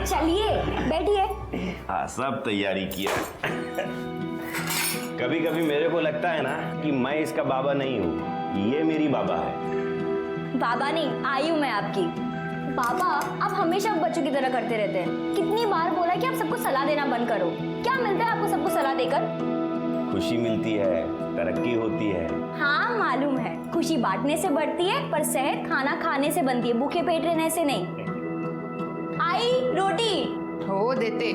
चलिए बैठिए। हाँ, सब तैयारी किया। कभी कभी मेरे को लगता है ना कि मैं इसका बाबा नहीं हूँ, ये मेरी बाबा है। बाबा नहीं, आई हूँ मैं आपकी। बाबा आप हमेशा बच्चों की तरह करते रहते हैं। कितनी बार बोला कि आप सबको सलाह देना बंद करो। क्या मिलता है आपको सबको सलाह देकर? खुशी मिलती है, तरक्की होती है। हाँ मालूम है, खुशी बांटने से बढ़ती है, पर सेहत खाना खाने से बनती है, भूखे पेट रहने से नहीं। आई रोटी हो देते।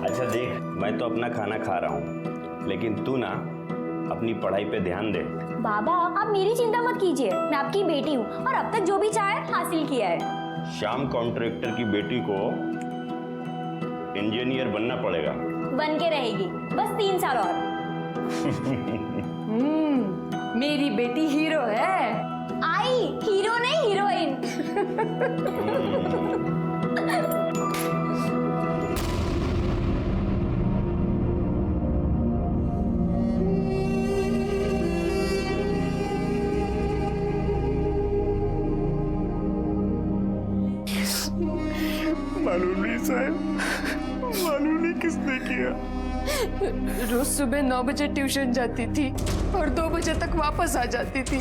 अच्छा देख, मैं तो अपना खाना खा रहा हूँ, लेकिन तू ना अपनी पढ़ाई पे ध्यान दे। बाबा आप मेरी चिंता मत कीजिए, मैं आपकी बेटी हूँ और अब तक जो भी चाहे हासिल किया है। श्याम कॉन्ट्रैक्टर की बेटी को इंजीनियर बनना पड़ेगा। बन के रहेगी, बस 3 साल और। मेरी बेटी हीरो है। आई हीरो नहीं हीरोइन। मालूम नहीं साहब, मालूम नहीं किसने किया। रोज सुबह 9 बजे ट्यूशन जाती थी और 2 बजे तक वापस आ जाती थी।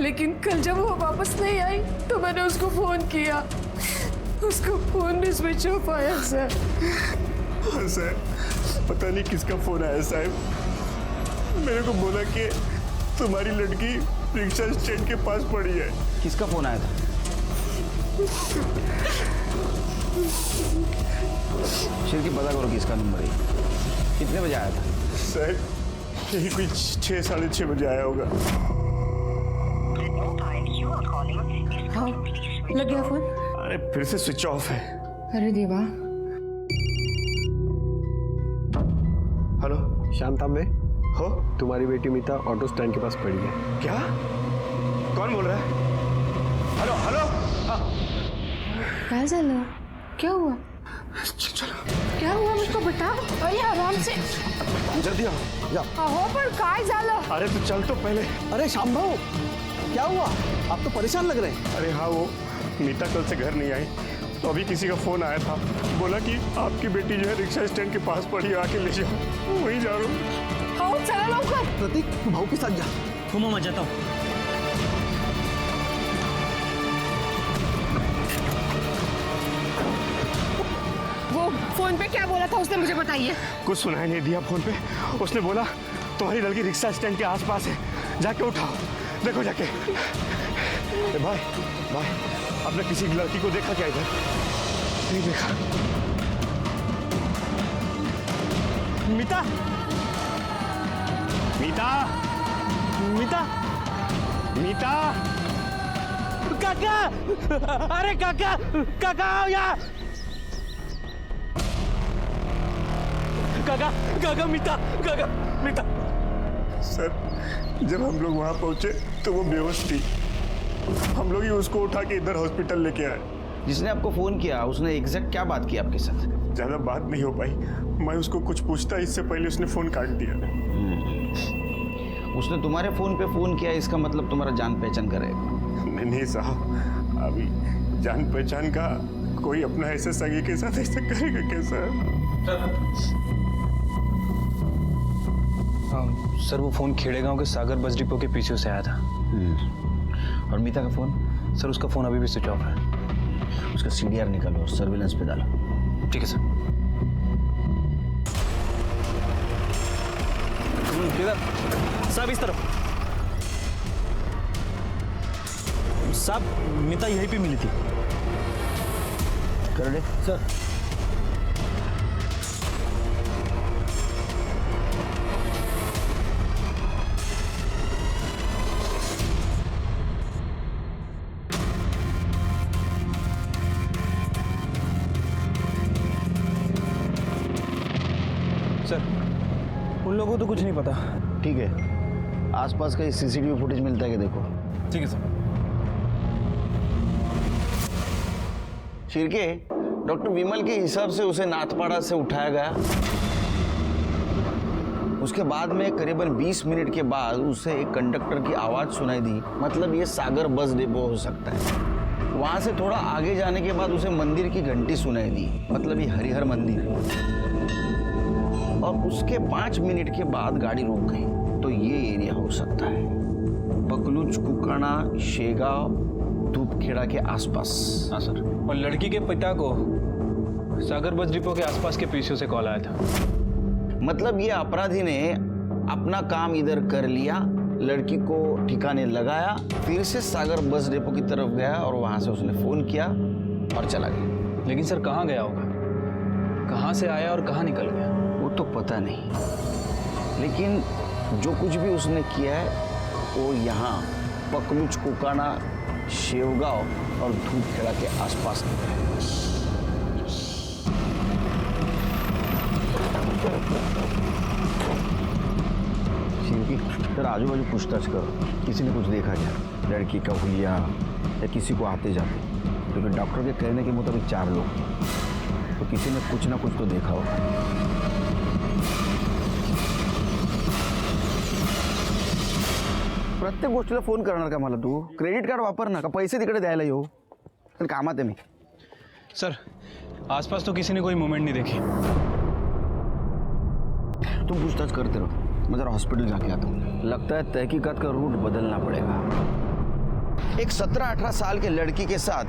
लेकिन कल जब वो वापस नहीं आई तो मैंने उसको फोन किया, उसको फोन भी स्विच ऑफ आया सर। हाँ साहब, पता नहीं किसका फोन आया साहब। मेरे को बोला कि तुम्हारी लड़की रिक्शा स्टैंड के पास पड़ी है। किसका फोन आया था? शिरकी पता करो किसका नंबर है। कितने बजे आया था? साहब यही कोई 6 साढ़े 6 बजे आया होगा। हाँ लग गया फोन। अरे फिर से स्विच ऑफ है। अरे देवा। हेलो शांता में हो, तुम्हारी बेटी मीता ऑटो स्टैंड के पास पड़ी है। क्या? कौन बोल रहा है? Hello hello. क्या चलो? क्या हुआ? चलो क्या हुआ मुझको बता। अरे आराम से जल्दी आओ। जा। हो पर काय झालं? अरे तो चल तो पहले। अरे श्याम भाऊ, क्या हुआ? आप तो परेशान लग रहे हैं। अरे हाँ, वो मीता कल से घर नहीं आई, तो अभी किसी का फोन आया था, बोला कि आपकी बेटी जो है रिक्शा स्टैंड के पास पड़ी, आके ले जाओ। वहीं जा रहा हूँ। हो चला लवकर। प्रतीक तू भाऊ के साथ जा। घूमो, मैं जाता हूँ। वो फोन पे क्या बोला था उसने मुझे बताइए। कुछ सुनाई नहीं दिया फोन पे। उसने बोला तुम्हारी लड़की रिक्शा स्टैंड के आसपास है, जाके उठाओ, देखो जाके। भाई भाई, आपने किसी लड़की को देखा क्या इधर? नहीं देखा। मीता, मीता, मीता, मीता, काका, अरे काका, काका आओ यहाँ। काका, काका, मीता, काका, मीता। सर जब हम लोग वहां पहुंचे तो वो बेहोश थी। हम लोग ही उसको उठा के इधर हॉस्पिटल लेके आए। जिसने आपको फोन किया उसने एग्जैक्ट क्या बात की आपके साथ? ज्यादा बात नहीं हो पाई। मैं उसको कुछ पूछता इससे पहले उसने फोन काट दिया। उसने तुम्हारे फोन पे फोन किया, इसका मतलब तुम्हारा जान पहचान करेगा। नहीं साहब, अभी जान पहचान का कोई अपना ऐसे सगे के साथ ऐसा करेगा कैसा? सर वो फोन खेड़े गांव के सागर बस डिपो के पीछे से आया था। और मीता का फोन? सर उसका फोन अभी भी स्विच ऑफ है। उसका सीडीआर निकालो, सर्विलेंस पे डालो। ठीक है सर। किधर? साहब इस तरफ। साहब मीता यहीं पे मिली थी। कर दे सर। सर उन लोगों को तो कुछ नहीं पता। ठीक है, आसपास का सीसीटीवी फुटेज मिलता है कि देखो। ठीक है सर। शिरके, डॉक्टर विमल के हिसाब से उसे नाथपाड़ा से उठाया गया। उसके बाद में करीबन 20 मिनट के बाद उसे एक कंडक्टर की आवाज़ सुनाई दी, मतलब ये सागर बस डिपो हो सकता है। वहाँ से थोड़ा आगे जाने के बाद उसे मंदिर की घंटी सुनाई दी, मतलब ये हरिहर मंदिर। और उसके 5 मिनट के बाद गाड़ी रुक गई, तो ये एरिया हो सकता है पकलुच, कुकाना, शेगांव, धूपखेड़ा के आसपास। हाँ सर। और लड़की के पिता को सागर बस डिपो के आसपास के पीसीओ से कॉल आया था। मतलब ये अपराधी ने अपना काम इधर कर लिया, लड़की को ठिकाने लगाया, फिर से सागर बस डिपो की तरफ गया और वहां से उसने फोन किया और चला गया। लेकिन सर कहाँ गया होगा, कहाँ से आया और कहाँ निकल गया, वो तो पता नहीं, लेकिन जो कुछ भी उसने किया है वो यहाँ पकलुच, कुकाना, शेवगांव और धूपखेड़ा के आसपास किया है। सर आजू बाजू पूछताछ करो, किसी ने कुछ देखा क्या, लड़की का हुलिया या किसी को आते जाते? क्योंकि डॉक्टर के कहने के मुताबिक 4 लोग, तो किसी ने कुछ ना कुछ तो देखा होगा। प्रत्येक गोष्टीला फोन करणार का मला तू? क्रेडिट कार्ड वापर ना, का पैसे तिकडे द्यायला येऊ? तर कामात आहे मी। सर आसपास तो किसी ने कोई मूवमेंट नहीं देखी। तुम पूछताछ करते रहो, मैं जरा हॉस्पिटल जाके आता हूँ। लगता है तहकीकात का रूट बदलना पड़ेगा। एक 17-18 साल के लड़की के साथ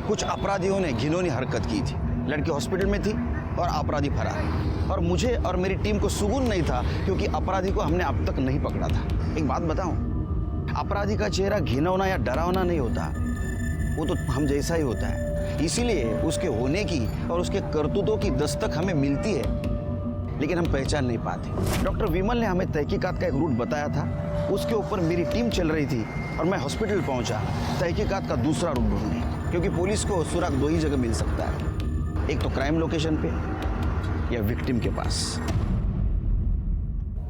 कुछ अपराधियों ने घिनौनी हरकत की थी। लड़की हॉस्पिटल में थी और अपराधी फरार, और मुझे और मेरी टीम को सुकून नहीं था क्योंकि अपराधी को हमने अब तक नहीं पकड़ा था। एक बात बताऊं, अपराधी का चेहरा घिनौना या डरावना नहीं होता, वो तो हम जैसा ही होता है। इसीलिए उसके होने की और उसके करतूतों की दस्तक हमें मिलती है, लेकिन हम पहचान नहीं पाते। डॉक्टर विमल ने हमें तहकीकात का एक रूट बताया था, उसके ऊपर मेरी टीम चल रही थी और मैं हॉस्पिटल पहुंचा तहकीकात का दूसरा रूट ढूंढने, क्योंकि पुलिस को सुराग 2 ही जगह मिल सकता है, एक तो क्राइम लोकेशन पे या विक्टिम के पास।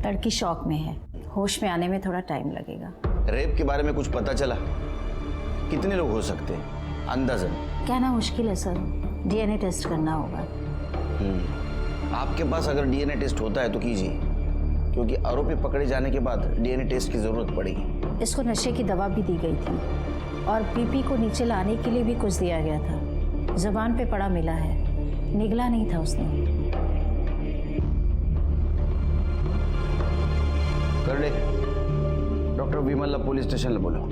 लड़की शॉक में है, होश में आने में थोड़ा टाइम लगेगा। रेप के बारे में कुछ पता चला? कितने लोग हो सकते हैं अंदाजन? कहना मुश्किल है सर, डीएनए टेस्ट करना होगा। आपके पास अगर डीएनए टेस्ट होता है तो कीजिए, क्योंकि आरोपी पकड़े जाने के बाद डीएनए टेस्ट की जरूरत पड़ेगी। इसको नशे की दवा भी दी गई थी और बीपी को नीचे लाने के लिए भी कुछ दिया गया था। जुबान पे पड़ा मिला है, निगला नहीं था उसने। कर ले, डॉक्टर विमल पुलिस स्टेशन ले बोलो।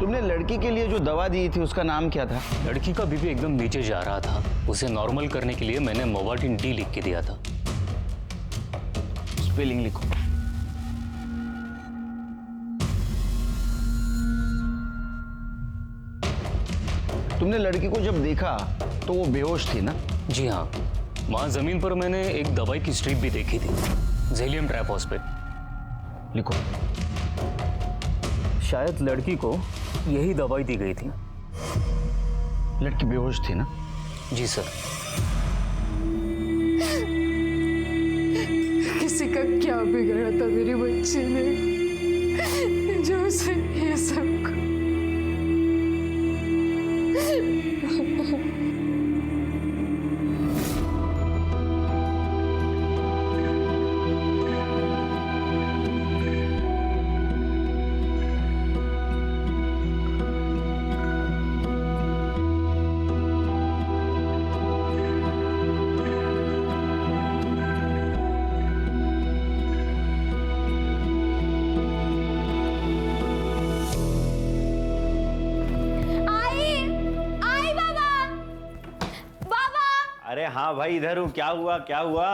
तुमने लड़की के लिए जो दवा दी थी उसका नाम क्या था? लड़की का बीपी एकदम नीचे जा रहा था, उसे नॉर्मल करने के लिए मैंने मोवाल्टिन डी लिख के दिया था। स्पेलिंग लिखो। तुमने लड़की को जब देखा तो वो बेहोश थी ना? जी हाँ, वहां जमीन पर मैंने एक दवाई की स्ट्रिप भी देखी थी, जेलियम ट्राइफॉस्फेट। लिखो। शायद लड़की को यही दवाई दी गई थी। लड़की बेहोश थी ना? जी सर। किसी का क्या बिगड़ा था मेरी बच्ची ने जो उसे ये सब अरे हाँ भाई इधर हूँ, क्या हुआ क्या हुआ?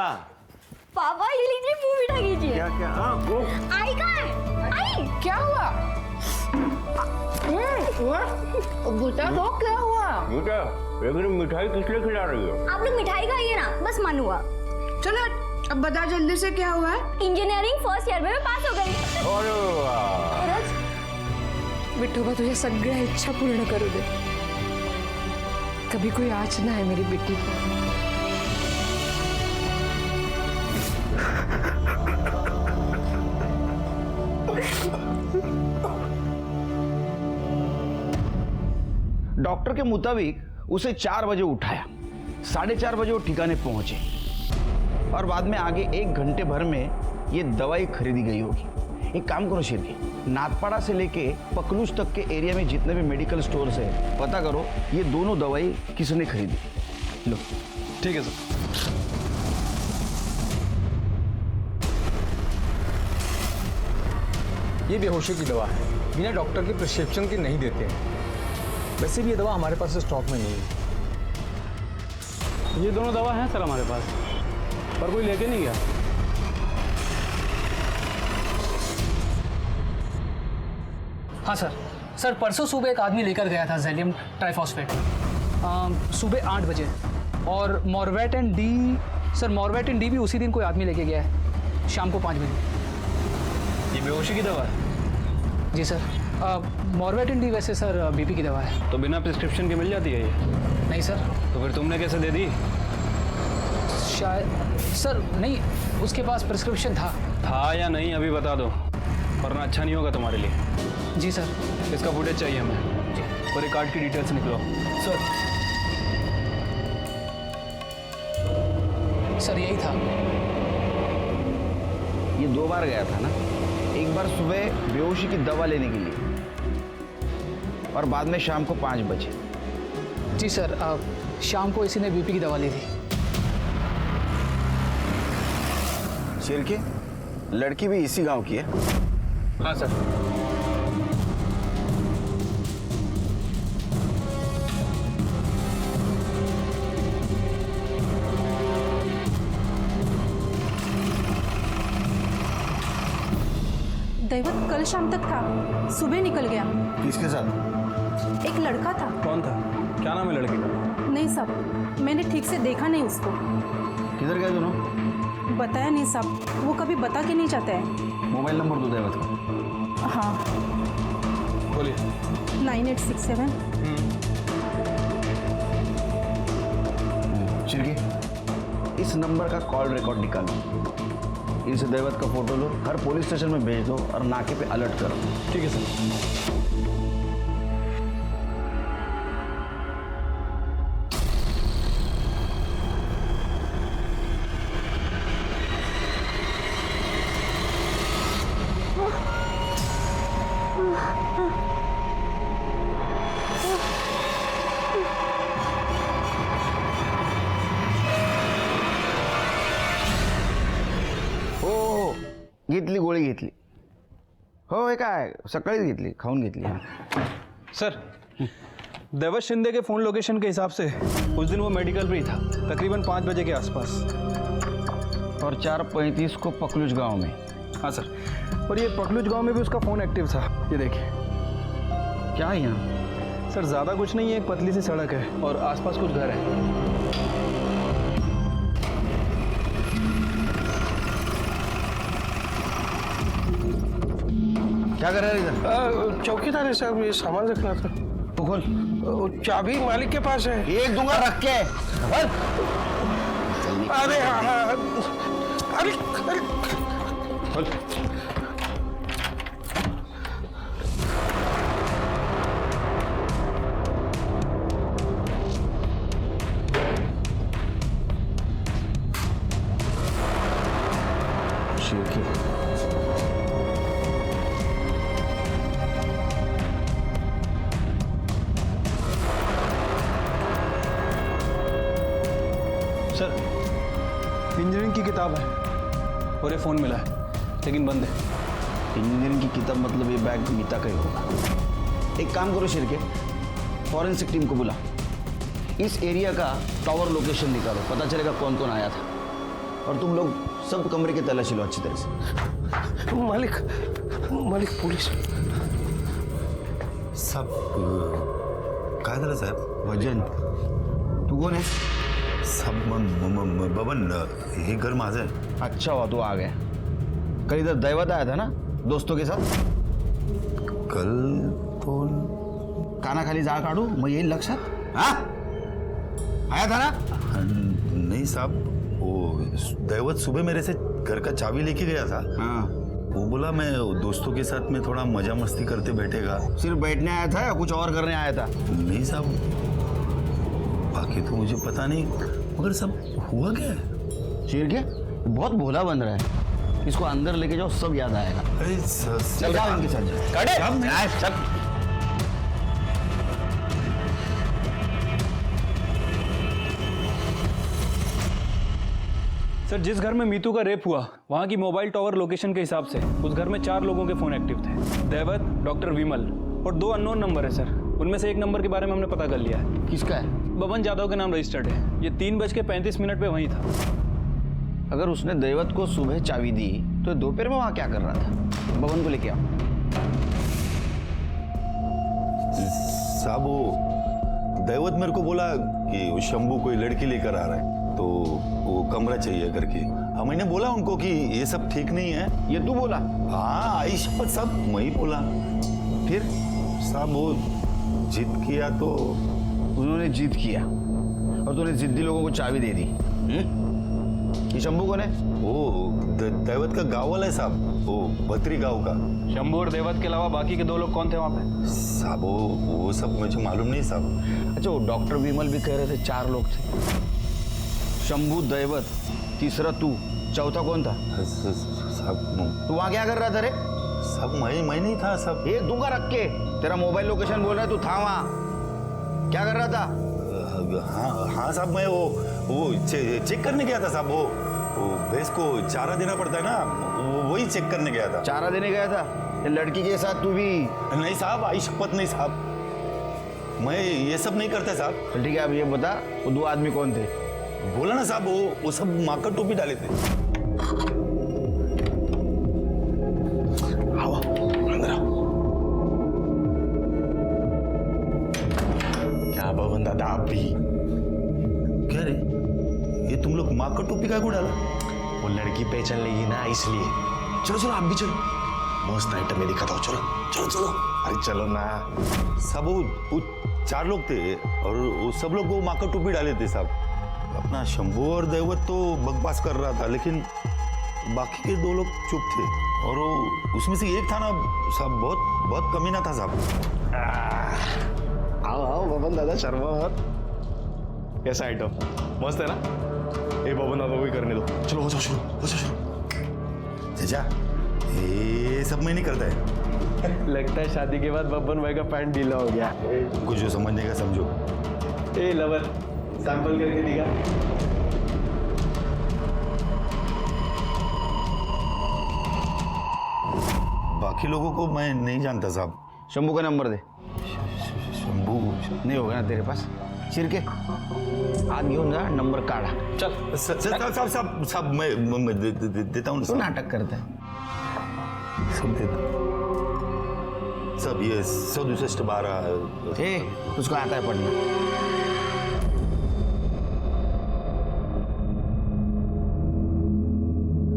पापा ये लीजिए, मुंह मीठा कीजिए। क्या क्या? हाँ वो आई कहाँ है? आई क्या हुआ? बेटा तो क्या हुआ? बेटा लेकिन मिठाई किस लिए खिला रही हो? आप लोग मिठाई खाइए ना, बस मन हुआ। चलो अब बता जल्दी से क्या हुआ है? इंजीनियरिंग फर्स्ट ईयर में मैं पास हो गई। अरे वाह! विठोबा तुझे सगळ्या इच्छा पूर्ण करू दे। कभी कोई आँच ना है मेरी बेटी पर। डॉक्टर के मुताबिक उसे 4 बजे उठाया, 4:30 बजे वो ठिकाने पहुंचे। और बाद में आगे 1 घंटे भर में ये दवाई खरीदी गई होगी। एक काम करो शेरके, नाथपाड़ा से लेके पकलूज तक के एरिया में जितने भी मेडिकल स्टोर्स है पता करो ये दोनों दवाई किसने खरीदी। लो। ठीक है सर। ये बेहोशी की दवा है, बिना डॉक्टर के प्रिस्क्रिप्शन की नहीं देते हैं। वैसे भी ये दवा हमारे पास स्टॉक में नहीं है। ये दोनों दवा हैं सर हमारे पास, पर कोई लेके नहीं गया। हाँ सर। सर परसों सुबह एक आदमी लेकर गया था जेलियम ट्राइफॉस्फेट सुबह 8 बजे, और मॉर्वेट डी सर मॉर्वेट डी भी उसी दिन कोई आदमी लेके गया है शाम को 5 बजे। ये बेहोशी की दवा है? जी सर। मॉर्वेट डी वैसे सर बीपी की दवा है। तो बिना प्रिस्क्रिप्शन के मिल जाती है ये? नहीं सर। तो फिर तुमने कैसे दे दी? शायद सर नहीं, उसके पास प्रिस्क्रिप्शन था या नहीं अभी बता दो, वरना अच्छा नहीं होगा तुम्हारे लिए। जी सर। इसका फुटेज चाहिए हमें जी। और एक कार्ड की डिटेल्स निकलो। सर यही था। ये 2 बार गया था ना, एक बार सुबह बेहोशी की दवा लेने के लिए और बाद में शाम को 5 बजे। जी सर। शाम को इसी ने बीपी की दवा ली थी। शेरके, लड़की भी इसी गांव की है? हाँ सर। दैवत कल शाम तक था, सुबह निकल गया। किसके साथ? एक लड़का था। कौन था? क्या नाम है लड़के का? नहीं साहब, मैंने ठीक से देखा नहीं उसको। किधर गए दोनों? बताया नहीं साहब, वो कभी बता के नहीं जाता है। मोबाइल नंबर दो दैवत का। हाँ। बोलिए। 9867। चिरके, इस नंबर का कॉल रिकॉर्ड निकालो, इनसे दैवत का फोटो लो, हर पुलिस स्टेशन में भेज दो और नाके पे अलर्ट करो। ठीक है सर। घेतली गोळी घेतली हो, हे काय सकाळीच घेतली, खाऊन घेतली। सर दैवत शिंदे के फ़ोन लोकेशन के हिसाब से उस दिन वो मेडिकल पे ही था, तकरीबन 5 बजे के आसपास, और 4:35 को पकलूज गांव में। हाँ सर, और ये पकलूज गांव में भी उसका फ़ोन एक्टिव था। ये देखिए। क्या है यहाँ? सर ज़्यादा कुछ नहीं है, एक पतली सी सड़क है और आसपास कुछ घर है। क्या कर रहे हैं इधर? चौकीदार है साहब, ये सामान रखना था। तू खोल। चाबी मालिक के पास है। एक दूंगा रख के। अरे अरे खोल। सर इंजीनियरिंग की किताब है और ये फ़ोन मिला है, लेकिन बंद है। इंजीनियरिंग की किताब मतलब ये बैग मीता का ही होगा। एक काम करो शिरके, फॉरेंसिक टीम को बुला, इस एरिया का टावर लोकेशन निकालो, पता चलेगा कौन कौन आया था। और तुम लोग सब कमरे की तलाशी लो अच्छी तरह से। मालिक पुलिस सब काय झालं साहेब? वजन, तू कोण आहे? सब बबन, हे घर माझं आहे। अच्छा हुआ तू आ गया। कल इधर दैवत आया था ना दोस्तों के साथ? कल तो कानाखाली जाळ काढू मग येईल लक्षात? हाँ आया था ना? नहीं साहब, वो दैवत सुबह मेरे से घर का चाबी लेके गया था। हाँ। वो बोला मैं दोस्तों के साथ में थोड़ा मजा मस्ती करते बैठेगा। सिर्फ बैठने आया था या कुछ और करने आया था? नहीं साहब, बाकी तो मुझे पता नहीं, मगर सब हुआ क्या है? शिरके, बहुत भोला बन रहा है, इसको अंदर लेके जाओ, सब याद आएगा। अरे चल जाओ इनके साथ जाओ। चल। सर, जिस घर में मीतू का रेप हुआ वहाँ की मोबाइल टावर लोकेशन के हिसाब से उस घर में 4 लोगों के फ़ोन एक्टिव थे। देवत, डॉक्टर विमल और 2 अननोन नंबर है सर। उनमें से एक नंबर के बारे में हमने पता कर लिया है। किसका है? बबन जादव के नाम रजिस्टर्ड है। ये 3:35 पे वहीं था। अगर उसने दैवत को सुबह चाबी दी तो दोपहर में वहाँ क्या कर रहा था? बबन को लेके आओ। साहब वो दैवत मेरे को बोला कि वो शंभू कोई लड़की लेकर आ रहा है तो वो कमरा चाहिए करके। हाँ, मैंने बोला उनको कि ये सब ठीक नहीं है। ये तू बोला? हाँ, आई शपथ साहब, मैं ही बोला। फिर साहब वो जिद किया तो उन्होंने जिद किया और तूने जिद्दी लोगों को चाबी दे दी। ये शंभू कौन है? वो दैवत का गाँव वाला है साहब, वो बत्री गाँव का। शंभू और देवत के अलावा बाकी के 2 लोग कौन थे वहाँ पे? साहब वो सब मुझे मालूम नहीं साहब। अच्छा, वो डॉक्टर विमल भी कह रहे थे 4 लोग थे। शंभू, दैवत, तीसरा तू, चौथा कौन था? साहब तू वहाँ क्या कर रहा था रे? साहब मैं नहीं था साहब। ये दूंगा रख के, तेरा मोबाइल लोकेशन बोल रहा है, तू था वहाँ क्या कर रहा था? हाँ साहब, मैं वो चेक करने गया था साहब। वो भैंस को चारा देना पड़ता है ना, वही चेक करने गया था। चारा देने गया था? ये लड़की के साथ तू भी? नहीं साहब, आई शपथ नहीं साहब, मैं ये सब नहीं करता साहब। ठीक है, अब ये बता वो 2 आदमी कौन थे? बोला ना साहब, वो सब माकर टोपी डाले थे। आओ अंदर आओ। क्या बबन दादा आप भी? क्या रे, ये तुम लोग माकर टोपी का को डाला? वो लड़की पहचान लेगी ना, इसलिए। चलो चलो आप भी चलो, मस्त आइटम में दिखाता हूँ। चलो चलो चलो, अरे चलो ना। सब वो 4 लोग थे और वो सब लोग वो माकर टोपी डाले थे साहब। अपना शंभू और दैवत तो बकवास कर रहा था, लेकिन बाकी के 2 लोग चुप थे। और वो उसमें से एक था ना साहब, बहुत कमीना था साहब। आओ आओ बबन दादा, शर्मा मत। कैसा आइटम? मस्त है ना? ए बबन दादा को ही करने दो। चलो हो जाओ शुरू, हो जाओ शुरू। चाचा, ये सब मैं नहीं करता है। लगता है शादी के बाद बबन भाई का पैंट ढीला हो गया। कुछ जो समझने का समझो। ए लवर, सैंपल करके दिखा। बाकी लोगों को मैं नहीं जानता साहब। शंभू का नंबर दे। शंभू नहीं होगा ना तेरे पास? चिरके हाथ घेऊन जा, नंबर काढा। चल। साहब मैं देता हूँ। तू नाटक करता है। सब देता सब। ये 162 उसको आता है पढ़ना?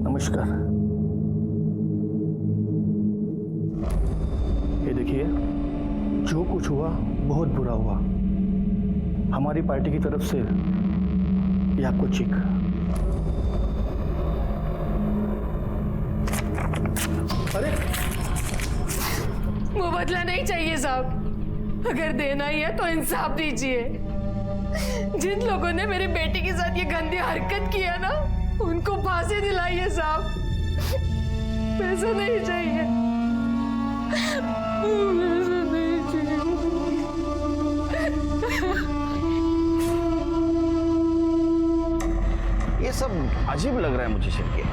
नमस्कार। ये देखिए, जो कुछ हुआ बहुत बुरा हुआ। हमारी पार्टी की तरफ से ये आपको चेक। अरे वो बदला नहीं चाहिए साहब, अगर देना ही है तो इंसाफ दीजिए। जिन लोगों ने मेरी बेटी के साथ ये गंदी हरकत किया ना, उनको फांसी दिलाइए साहब। पैसा नहीं चाहिए, पैसा नहीं चाहिए। ये सब अजीब लग रहा है मुझे शिरके।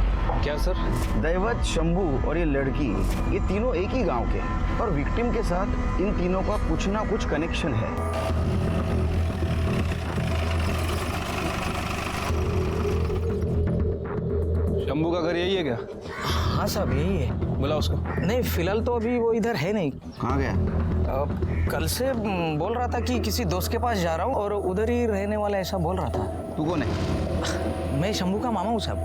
क्या सर? दैवत, शंभू और ये लड़की, ये तीनों एक ही गांव के हैं और विक्टिम के साथ इन तीनों का कुछ ना कुछ कनेक्शन है। शंभू का घर यही है क्या? हाँ साहब यही है। बुला उसको। नहीं फिलहाल तो अभी वो इधर है नहीं। कहाँ गया? कल से बोल रहा था कि किसी दोस्त के पास जा रहा हूँ और उधर ही रहने वाला, ऐसा बोल रहा था। तू कौन है? मैं शंभू का मामा हूँ साहब।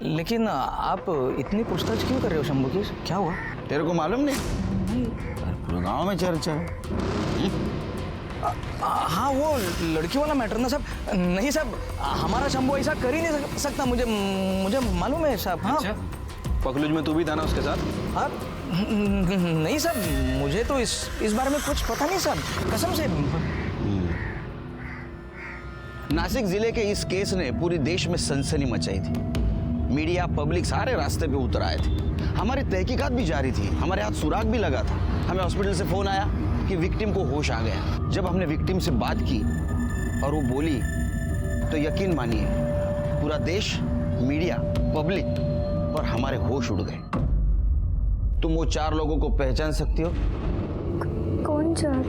लेकिन आप इतनी पूछताछ क्यों कर रहे हो शंभू की? क्या हुआ? तेरे को मालूम नहीं? पूरे गांव में चर्चा है। हाँ वो लड़की वाला मैटर ना साहब। नहीं साहब, हमारा शंभू ऐसा कर ही नहीं सकता, मुझे मालूम है साहब। हाँ पखलूज में तू भी था ना उसके साथ? हाँ नहीं साहब, मुझे तो इस बारे में कुछ पता नहीं साहब, कसम से। नासिक जिले के इस केस ने पूरे देश में सनसनी मचाई थी। मीडिया, पब्लिक सारे रास्ते पे उतर आए थे। हमारी तहकीकात भी जारी थी, हमारे हाथ सुराग भी लगा था। हमें हॉस्पिटल से फोन आया कि विक्टिम को होश आ गया। जब हमने विक्टिम से बात की और वो बोली तो यकीन मानिए पूरा देश, मीडिया, पब्लिक और हमारे होश उड़ गए। तुम वो 4 लोगों को पहचान सकती हो? कौन 4?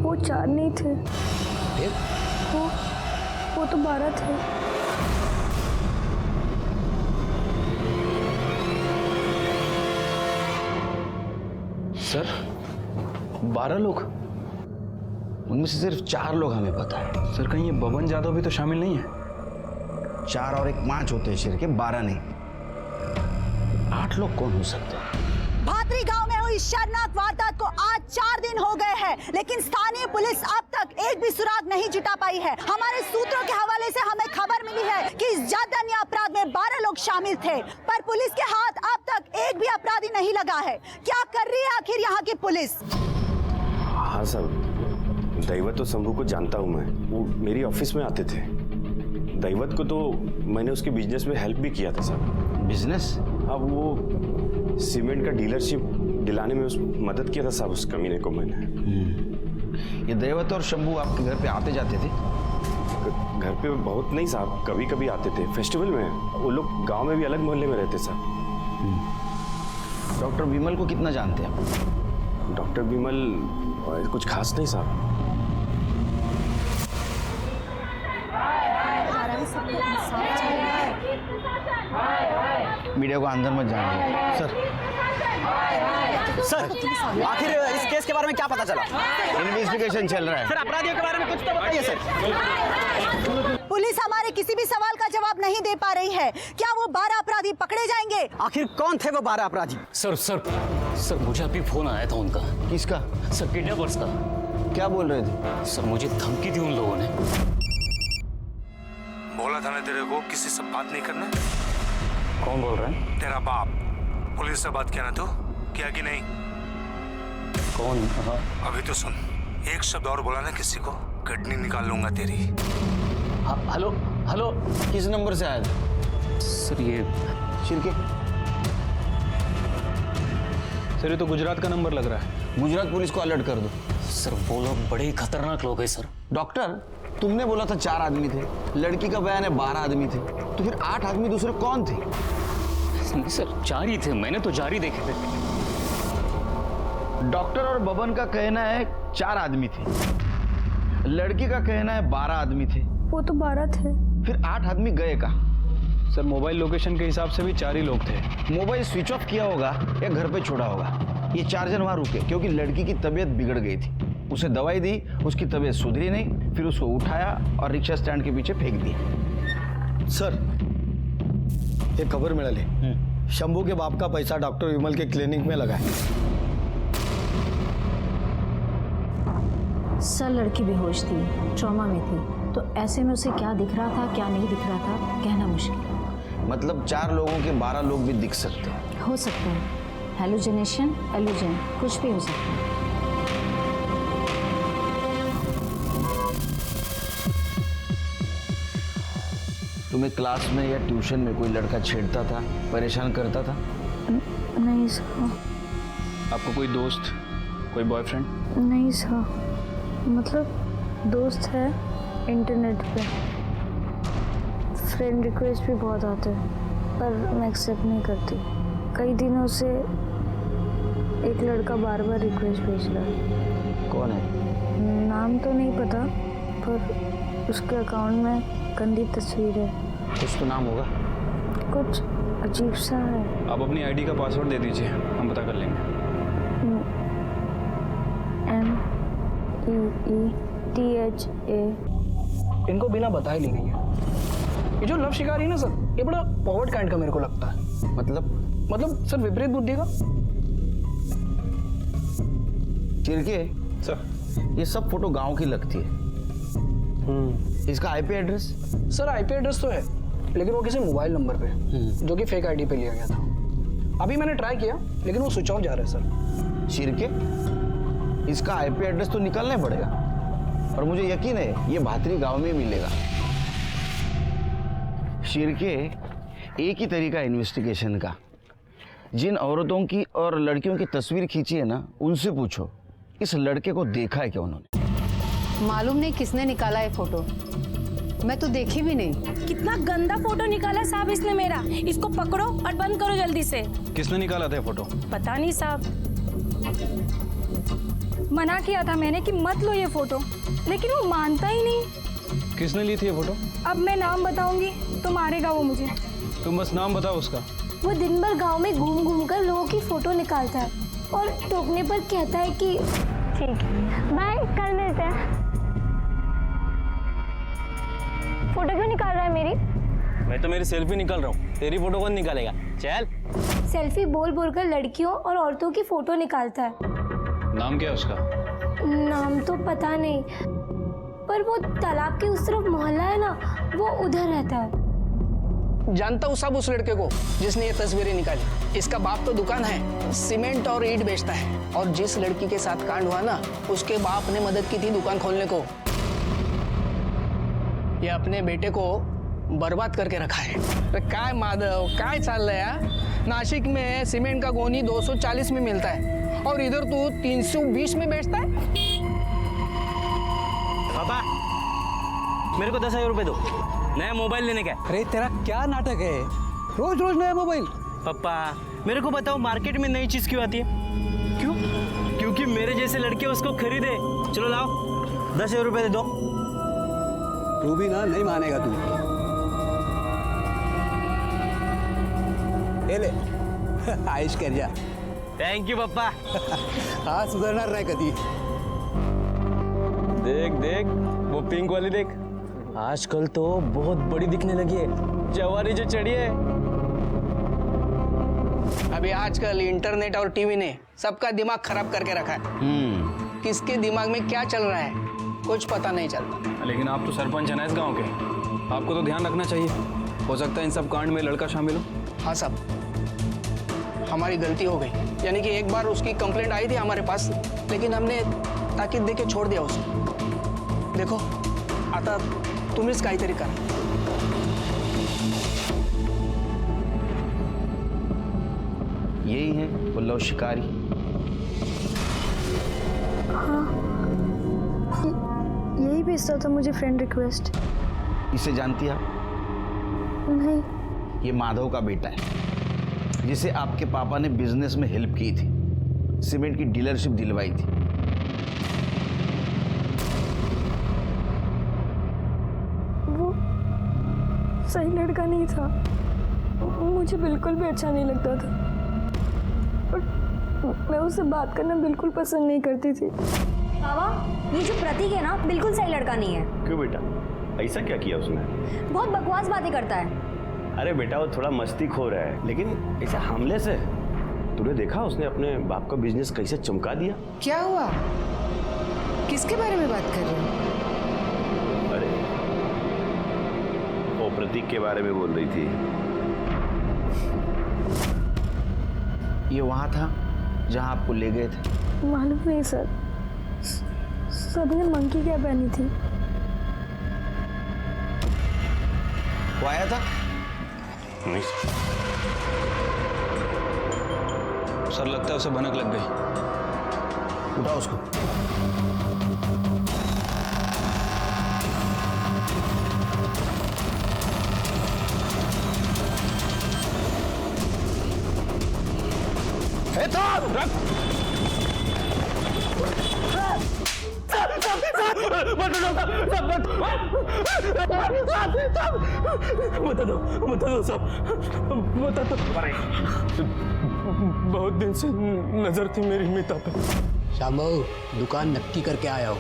वो 4 नहीं थे। वो तो 12 थे। सर 12 लोग? उनमें से सिर्फ 4 लोग हमें पता है। सर कहीं ये बबन यादव भी तो शामिल नहीं है? 4 और 1 5 होते हैं शेर के, 12 नहीं। 8 लोग कौन हो सकते हैं? भातरी गांव में हुई शर्मनाक वारदात को आज 4 दिन हो गए हैं, लेकिन स्थानीय पुलिस अब तक एक भी सुराग नहीं जुटा पाई है। हमारे सूत्रों के हवाले से हमें खबर मिली है कि इस जघन्य अपराध में 12 लोग शामिल थे, पर पुलिस के हाथ अब तक एक भी अपराधी नहीं लगा है। क्या कर रही है आखिर यहाँ की पुलिस? हाँ सर, दैवत और शंभू को जानता हूँ मैं, वो मेरी ऑफिस में आते थे। दैवत को तो मैंने उसके बिजनेस में हेल्प भी किया था सर। बिजनेस? हाँ, वो सीमेंट का डीलरशिप दिलाने में उस मदद किया था साहब उस कमीने को मैंने। ये दैवत और शंभू आपके घर पे आते जाते थे? घर पे बहुत नहीं साहब, कभी कभी आते थे फेस्टिवल में। वो लोग गांव में भी अलग मोहल्ले में रहते साहब। डॉक्टर विमल को कितना जानते हैं आप? डॉक्टर विमल कुछ खास नहीं साहब। मीडिया को अंदर मत जाने। सर आखिर इस केस के बारे में क्या पता चला? इन्वेस्टिगेशन चल रहा है सर, अपराधियों के बारे में कुछ तो बताइए सर। पुलिस हमारे किसी भी सवाल का जवाब नहीं दे पा रही है। क्या वो 12 अपराधी पकड़े जाएंगे? आखिर कौन थे वो 12 अपराधी? सर मुझे अभी फोन आया था उनका। किसका? सर किडनैपर्स का। क्या बोल रहे थे? सर मुझे धमकी दी उन लोगों ने। बोला था ना तेरे को किसी से बात नहीं करना। कौन बोल रहा है? तेरा बाप। पुलिस से बात किया ना तू? किया कि नहीं? कौन? हाँ। अभी तो सुन, एक शब्द और बोला ना किसी को, किडनी निकाल लूंगा तेरी। हेलो हेलो, किस नंबर से आया था? सर ये शिरके। सर ये तो गुजरात का नंबर लग रहा है। गुजरात पुलिस को अलर्ट कर दो। सर वो लोग बड़े ही खतरनाक लोग हैं सर। डॉक्टर, तुमने बोला था 4 आदमी थे, लड़की का बयान है 12 आदमी थे, तो फिर 8 आदमी दूसरे कौन थे? नहीं सर, 4 ही थे, मैंने तो 4 ही देखे थे। डॉक्टर और बबन का कहना है 4 आदमी थे, लड़की का कहना है 12 आदमी थे। वो तो 12 थे। फिर 8 आदमी गए कहाँ? सर मोबाइल लोकेशन के हिसाब से भी 4 ही लोग थे। मोबाइल स्विच ऑफ किया होगा या घर पे छोड़ा होगा। ये 4 जन वहां रुके क्योंकि लड़की की तबीयत बिगड़ गई थी। उसे दवाई दी, उसकी तबीयत सुधरी नहीं, फिर उसको उठाया और रिक्शा स्टैंड के पीछे फेंक दिया। सर एक खबर मिळाली, शंभू के बाप का पैसा डॉक्टर विमल के क्लिनिक में लगा है। सर लड़की बेहोश थी, ट्रॉमा में थी, तो ऐसे में उसे क्या दिख रहा था क्या नहीं दिख रहा था कहना मुश्किल। मतलब 4 लोगों के 12 लोग भी दिख सकते हैं? हो सकता है, हेलुसिनेशन, एल्यूजन, कुछ भी हो सकता है। तुम्हें क्लास में या ट्यूशन में कोई लड़का छेड़ता था, परेशान करता था? नहीं सर। आपको कोई दोस्त, कोई बॉयफ्रेंड? नहीं सर, मतलब दोस्त है इंटरनेट पे, फ्रेंड रिक्वेस्ट भी बहुत आते हैं पर मैं एक्सेप्ट नहीं करती। कई दिनों से एक लड़का बार बार रिक्वेस्ट भेज रहा है। कौन है? नाम तो नहीं पता, पर उसके अकाउंट में गंदी तस्वीर है। कुछ तो नाम होगा। कुछ अजीब सा है। आप अपनी आईडी का पासवर्ड दे दीजिए, हम पता कर लेंगे। MEETHA। इनको बिना बताए ली गई है। ये जो लव शिकारी है ना सर, ये बड़ा पॉवर्ड काइंड का मेरे को लगता है। मतलब सर विपरीत बुद्धि का। चिरके सर, ये सब फोटो गांव की लगती है। इसका IP address? Sir IP address तो है, लेकिन वो किसी मोबाइल नंबर पे, जो कि फेक आईडी पे लिया गया था। अभी मैंने ट्राई किया, लेकिन वो स्विच ऑफ जा रहा है सर। चिरके, इसका आईपी एड्रेस तो निकालना पड़ेगा, और मुझे यकीन है ये भातरी गांव में मिलेगा। शिरके, एक ही तरीका है इन्वेस्टिगेशन का। जिन औरतों की और लड़कियों की तस्वीर खींची है ना, उनसे पूछो इस लड़के को देखा है क्या उन्होंने। मालूम नहीं किसने निकाला है फोटो, मैं तो देखी भी नहीं। कितना गंदा फोटो निकाला साहब इसने मेरा। इसको पकड़ो और बंद करो जल्दी से। किसने निकाला था फोटो? पता नहीं साहब, मना किया था मैंने कि मत लो ये फोटो, लेकिन वो मानता ही नहीं। किसने ली थी ये फोटो? अब मैं नाम बताऊंगी तो मारेगा वो मुझे। तुम बस नाम बताओ उसका। वो दिन भर गांव में घूम घूम कर लोगों की फोटो निकालता है और टोकने पर कहता है कि ठीक है बाय, कल मिलते हैं। फोटो क्यों निकाल रहा है मेरी? मैं तो मेरी सेल्फी निकाल रहा हूँ, तेरी फोटो कौन निकालेगा? चल। सेल्फी बोल बोल कर लड़कियों और औरतों की फोटो निकालता है। नाम क्या है उसका? नाम तो पता नहीं, पर वो तालाब के उस तरफ मोहल्ला है ना, वो उधर रहता है। जानता हूँ सब उस लड़के को जिसने ये तस्वीरें निकाली। इसका बाप तो दुकान है, सीमेंट और ईंट बेचता है। और जिस लड़की के साथ कांड हुआ ना, उसके बाप ने मदद की थी दुकान खोलने को। ये अपने बेटे को बर्बाद करके रखा है। तो काय माधव, काय चाल रहा है? नासिक में सीमेंट का गोनी 240 में मिलता है और इधर तू 320 में बेचता है। पापा, मेरे को 10,000 रुपए दो, नया मोबाइल लेने का। अरे तेरा क्या नाटक है, रोज रोज नया मोबाइल? पापा मेरे को बताओ, मार्केट में नई चीज क्यों आती है? क्यों? क्योंकि मेरे जैसे लड़के उसको खरीदे। चलो लाओ, 10,000 रुपए दे दो। तू भी ना नहीं मानेगा तू। ये ले आयुष कर जा। थैंक यू पप्पा। हाँ सुधरणार नाही कधी। देख देख वो पिंक वाली देख, आजकल तो बहुत बड़ी दिखने लगी है, जवानी जो चढ़ी है। अभी आजकल इंटरनेट और टीवी ने सबका दिमाग खराब करके रखा है। किसके दिमाग में क्या चल रहा है कुछ पता नहीं चलता। लेकिन आप तो सरपंच हैं ना इस गांव के, आपको तो ध्यान रखना चाहिए। हो सकता है इन सब कांड में लड़का शामिल हो। हाँ साहब, हमारी गलती हो गई। यानी कि एक बार उसकी कंप्लेंट आई थी हमारे पास, लेकिन हमने ताकीद दे के छोड़ दिया उसको। देखो आता तुम्हीच काहीतरी करा। यही है पुल्लव शिकारी। हाँ, यही भेजता था मुझे फ्रेंड रिक्वेस्ट। इसे जानती आप? नहीं। ये माधव का बेटा है, जिसे आपके पापा ने बिजनेस में हेल्प की थी, सीमेंट की डीलरशिप दिलवाई थी। वो सही लड़का नहीं था, मुझे बिल्कुल भी अच्छा नहीं लगता था और मैं उससे बात करना बिल्कुल पसंद नहीं करती थी। बाबा, ये जो प्रतीक है ना, बिल्कुल सही लड़का नहीं है। क्यों बेटा, ऐसा क्या किया उसने? बहुत बकवास बातें करता है। अरे बेटा वो थोड़ा मस्ती खो रहा है, लेकिन ऐसे हमले से तूने देखा उसने अपने बाप का बिजनेस कैसे चमका दिया। क्या हुआ? किसके बारे में बात कर रहे हो? अरे वो प्रतीक के बारे में बोल रही थी। ये वहां था जहां आपको ले गए थे? मालूम नहीं सर, सभी ने मंकी क्या पहनी थी। वो आया था? नहीं सर, लगता है उसे भनक लग गई। उठाओ उसको। बता दो सब, बता दो। बहुत दिन से नजर थी मेरी मीता पे। श्याम बाबू, दुकान नक्की करके आया हो,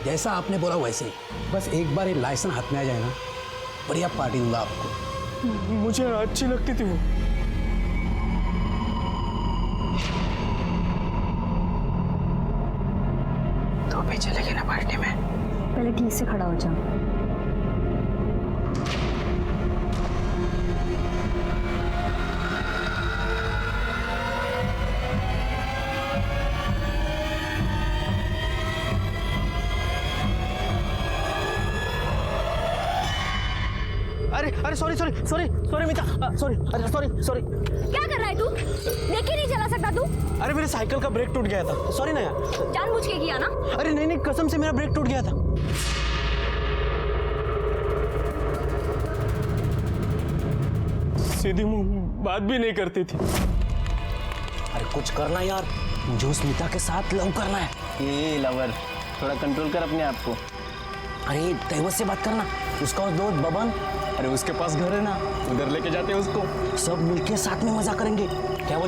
जैसा आपने बोला वैसे ही। बस एक बार ये लाइसेंस हाथ में आ जाए ना, बढ़िया पार्टी दूंगा आपको। मुझे अच्छी लगती थी वो। तो भी चलेगी ना पार्टी में? पहले ठीक से खड़ा हो जाओ। अरे अरे सॉरी सॉरी सॉरी सॉरी मीता, सॉरी, अरे सॉरी सॉरी। क्या कर रहा है तू? देख ही नहीं चला सकता तू? अरे मेरे साइकिल का ब्रेक टूट गया था, सॉरी ना यार। जानबूझ के किया ना? अरे नहीं नहीं, कसम से मेरा ब्रेक टूट गया था। सीधी मुंह बात भी नहीं करती थी। अरे कुछ करना यार, मुझे उस मीता के साथ लव करना है। ये लवर, थोड़ा कंट्रोल कर अपने आप को। अरे दैवत से बात करना, उसका दोस्त बबन, अरे उसके पास घर है ना, उधर लेके जाते हैं उसको। सब मिलके साथ में मजा करेंगे, क्या बोल